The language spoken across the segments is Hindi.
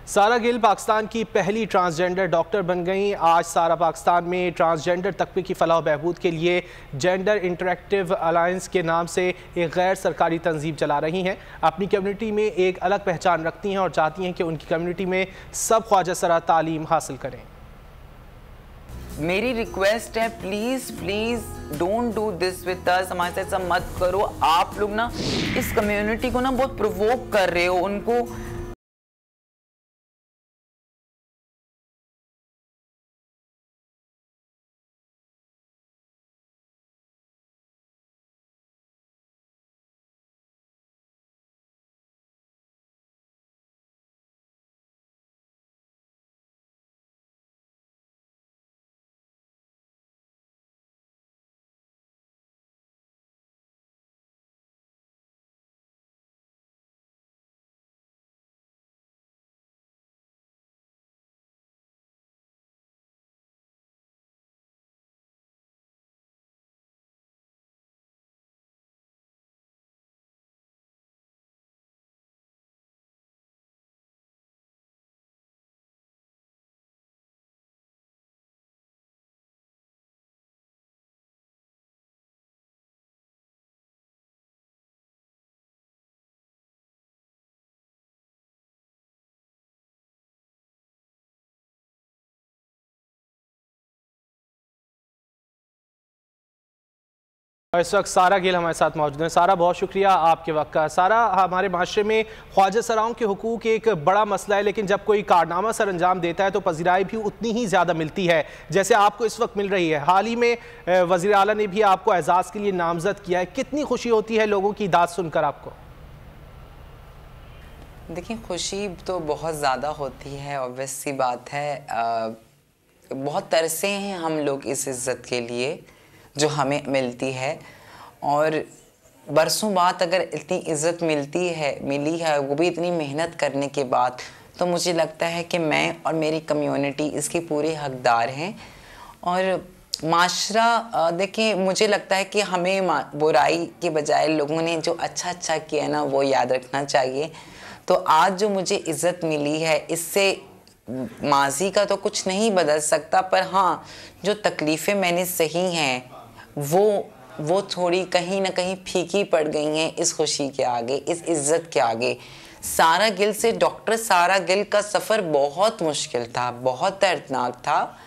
सारा गिल पाकिस्तान की पहली ट्रांसजेंडर डॉक्टर बन गई। आज सारा पाकिस्तान में ट्रांसजेंडर तबके की फलाह बहबूद के लिए जेंडर इंटरेक्टिव अलायंस के नाम से एक गैर सरकारी तंजीम चला रही हैं। अपनी कम्युनिटी में एक अलग पहचान रखती हैं और चाहती हैं कि उनकी कम्युनिटी में सब ख्वाजा सरा तालीम हासिल करें। मेरी रिक्वेस्ट है, please please don't do this with us. हमारे साथ ऐसा मत करो। आप लोग ना इस कम्युनिटी को ना बहुत प्रोवोक कर रहे हो उनको। इस वक्त सारा गिल हमारे साथ मौजूद है। सारा, बहुत शुक्रिया आपके वक्त का। सारा, हमारे माशरे में ख्वाजा सराओं के हुकूक एक बड़ा मसला है, लेकिन जब कोई कारनामा सर अंजाम देता है तो पजीराई भी उतनी ही ज़्यादा मिलती है जैसे आपको इस वक्त मिल रही है। हाल ही में वज़ीर आला ने भी आपको एजाज़ के लिए नामजद किया है। कितनी खुशी होती है लोगों की दाद सुनकर आपको? देखिए, खुशी तो बहुत ज़्यादा होती है, ऑब्वियस सी बात है। बहुत तरसे हैं हम लोग इस इज़्ज़त के लिए जो हमें मिलती है, और बरसों बाद अगर इतनी इज़्ज़त मिली है वो भी इतनी मेहनत करने के बाद, तो मुझे लगता है कि मैं और मेरी कम्युनिटी इसके पूरे हकदार हैं। और माशरा, देखिए, मुझे लगता है कि हमें बुराई के बजाय लोगों ने जो अच्छा अच्छा किया ना वो याद रखना चाहिए। तो आज जो मुझे इज़्ज़त मिली है, इससे माजी का तो कुछ नहीं बदल सकता, पर हाँ, जो तकलीफ़ें मैंने सही हैं वो थोड़ी कहीं ना कहीं फीकी पड़ गई हैं इस खुशी के आगे, इस इज़्ज़त के आगे। सारा गिल से डॉक्टर सारा गिल का सफ़र बहुत मुश्किल था, बहुत दर्दनाक था,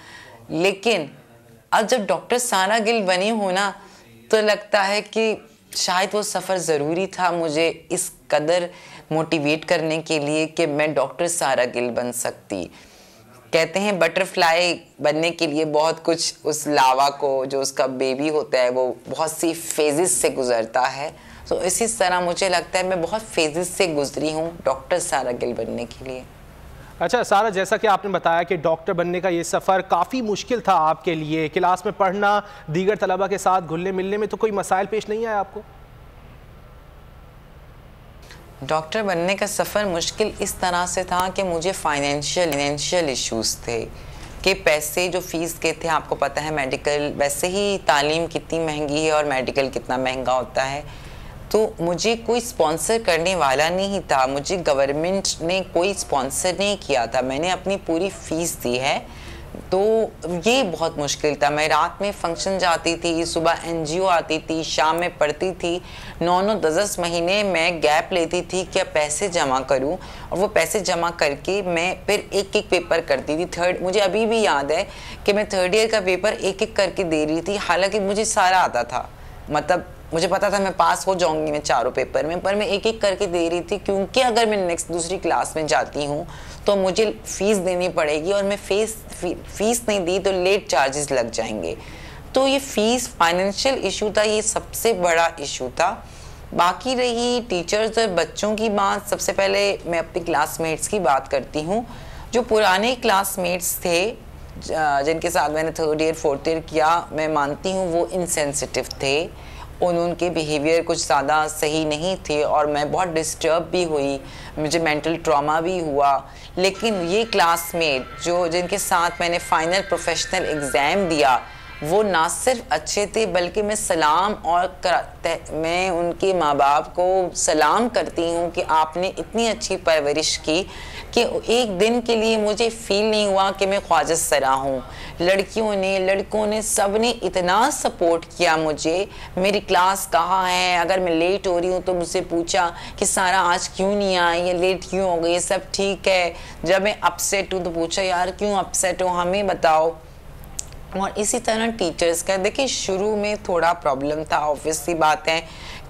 लेकिन अब जब डॉक्टर सारा गिल बनी हो ना, तो लगता है कि शायद वो सफ़र ज़रूरी था मुझे इस कदर मोटिवेट करने के लिए कि मैं डॉक्टर सारा गिल बन सकती। कहते हैं बटरफ्लाई बनने के लिए बहुत कुछ, उस लावा को जो उसका बेबी होता है वो बहुत सी फेजेस से गुजरता है। तो इसी तरह मुझे लगता है मैं बहुत फेजेस से गुजरी हूँ डॉक्टर सारा गिल बनने के लिए। अच्छा सारा, जैसा कि आपने बताया कि डॉक्टर बनने का ये सफ़र काफ़ी मुश्किल था आपके लिए। क्लास में पढ़ना, दीगर तलबा के साथ घुलने मिलने में तो कोई मसाइल पेश नहीं आया आपको? डॉक्टर बनने का सफ़र मुश्किल इस तरह से था कि मुझे फाइनेंशियल इश्यूज़ थे कि पैसे जो फ़ीस के थे, आपको पता है मेडिकल, वैसे ही तालीम कितनी महंगी है और मेडिकल कितना महंगा होता है, तो मुझे कोई स्पॉन्सर करने वाला नहीं था। मुझे गवर्नमेंट ने कोई स्पॉन्सर नहीं किया था, मैंने अपनी पूरी फ़ीस दी है। तो ये बहुत मुश्किल था। मैं रात में फंक्शन जाती थी, सुबह एनजीओ आती थी, शाम में पढ़ती थी। 9-9 10 महीने मैं गैप लेती थी कि पैसे जमा करूं, और वो पैसे जमा करके मैं फिर एक एक पेपर करती थी। मुझे अभी भी याद है कि मैं 3rd ईयर का पेपर एक एक करके दे रही थी। हालांकि मुझे सारा आता था, मतलब मुझे पता था मैं पास हो जाऊंगी मैं चारों पेपर में, पर मैं एक एक करके दे रही थी, क्योंकि अगर मैं दूसरी क्लास में जाती हूँ तो मुझे फ़ीस देनी पड़ेगी, और मैं फ़ीस नहीं दी तो लेट चार्जेस लग जाएंगे। तो ये फ़ीस फाइनेंशियल इशू था, ये सबसे बड़ा इशू था। बाकी रही टीचर्स और बच्चों की बात, सबसे पहले मैं अपनी क्लासमेट्स की बात करती हूँ। जो पुराने क्लासमेट्स थे जिनके साथ मैंने 3rd ईयर 4th ईयर किया, मैं मानती हूँ वो इनसेंसिटिव थे, उनके बिहेवियर कुछ ज़्यादा सही नहीं थे, और मैं बहुत डिस्टर्ब भी हुई, मुझे मेंटल ट्रॉमा भी हुआ। लेकिन ये क्लासमेट जिनके साथ मैंने फ़ाइनल प्रोफेशनल एग्ज़ाम दिया, वो ना सिर्फ अच्छे थे, बल्कि मैं उनके माँ बाप को सलाम करती हूँ कि आपने इतनी अच्छी परवरिश की कि एक दिन के लिए मुझे फील नहीं हुआ कि मैं ख्वाजा सरा हूँ। लड़कियों ने, लड़कों ने, सब ने इतना सपोर्ट किया मुझे। मेरी क्लास कहाँ है, अगर मैं लेट हो रही हूँ तो मुझसे पूछा कि सारा आज क्यों नहीं आई, ये लेट क्यों हो गई, सब ठीक है। जब मैं अपसेट हूँ तो पूछा यार क्यों अपसेट हो, हमें बताओ। और इसी तरह टीचर्स का देखिए शुरू में थोड़ा प्रॉब्लम था, ऑब्वियसली बात है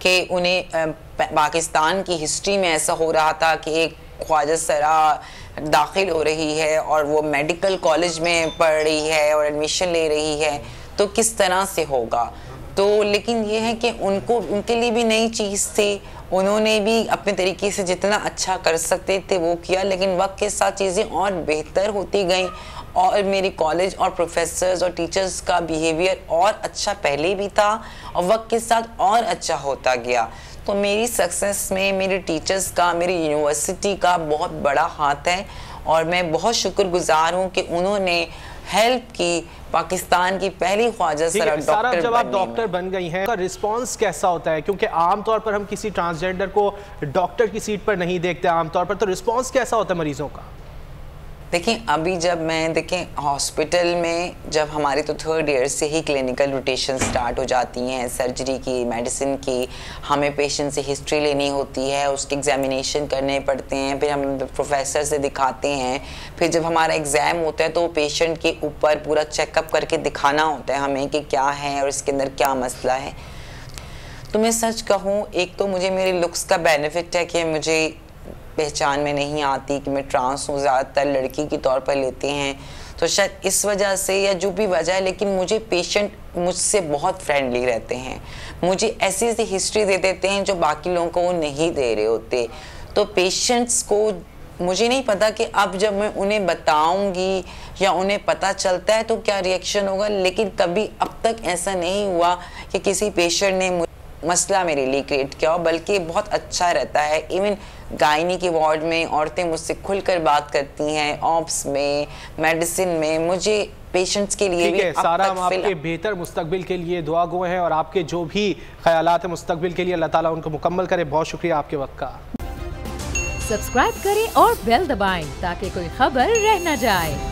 कि उन्हें पाकिस्तान की हिस्ट्री में ऐसा हो रहा था कि एक ख्वाजा सरा दाखिल हो रही है और वो मेडिकल कॉलेज में पढ़ रही है और एडमिशन ले रही है, तो किस तरह से होगा। तो लेकिन ये है कि उनके लिए भी नई चीज़ थी, उन्होंने भी अपने तरीके से जितना अच्छा कर सकते थे वो किया, लेकिन वक्त के साथ चीज़ें और बेहतर होती गई और मेरी कॉलेज और प्रोफेसर्स और टीचर्स का बिहेवियर और अच्छा पहले भी था और वक्त के साथ और अच्छा होता गया। तो मेरी सक्सेस में मेरे टीचर्स का, मेरी यूनिवर्सिटी का बहुत बड़ा हाथ है और मैं बहुत शुक्रगुजार हूँ कि उन्होंने हेल्प की पाकिस्तान की पहली ख्वाजा सरा डॉक्टर। जब आप डॉक्टर बन गई हैं, का रिस्पांस कैसा होता है? क्योंकि आमतौर पर हम किसी ट्रांसजेंडर को डॉक्टर की सीट पर नहीं देखते आमतौर पर, तो रिस्पांस कैसा होता है मरीजों का? देखें अभी जब मैं हॉस्पिटल में, जब हमारी तो 3rd ईयर से ही क्लिनिकल रोटेशन स्टार्ट हो जाती हैं, सर्जरी की, मेडिसिन की, हमें पेशेंट से हिस्ट्री लेनी होती है, उसके एग्जामिनेशन करने पड़ते हैं, फिर हम प्रोफेसर से दिखाते हैं, फिर जब हमारा एग्ज़ाम होता है तो पेशेंट के ऊपर पूरा चेकअप करके दिखाना होता है हमें कि क्या है और इसके अंदर क्या मसला है। तो मैं सच कहूँ, एक तो मुझे मेरे लुक्स का बेनिफिट है कि मुझे पहचान में नहीं आती कि मैं ट्रांस हूँ, ज़्यादातर लड़की के तौर पर लेते हैं, तो शायद इस वजह से या जो भी वजह है, लेकिन मुझे पेशेंट मुझसे बहुत फ्रेंडली रहते हैं, मुझे ऐसी ऐसी हिस्ट्री दे देते हैं जो बाकी लोगों को वो नहीं दे रहे होते। तो पेशेंट्स को मुझे नहीं पता कि अब जब मैं उन्हें बताऊंगी या उन्हें पता चलता है तो क्या रिएक्शन होगा, लेकिन कभी अब तक ऐसा नहीं हुआ कि किसी पेशेंट ने मसला मेरे लिए क्रिएट किया हो, बल्कि बहुत अच्छा रहता है। इवन गायनी के वार्ड में औरतें मुझसे खुलकर बात करती हैं, ऑप्स में, मेडिसिन में, मुझे पेशेंट्स के लिए भी सारा हम आपके बेहतर मुस्तकबिल के लिए दुआ गो हैं और आपके जो भी ख्यालात हैं मुस्तकबिल के लिए अल्लाह ताला उनको मुकम्मल करे। बहुत शुक्रिया आपके वक्त का। सब्सक्राइब करें और बेल दबाएं ताकि कोई खबर रह न जाए।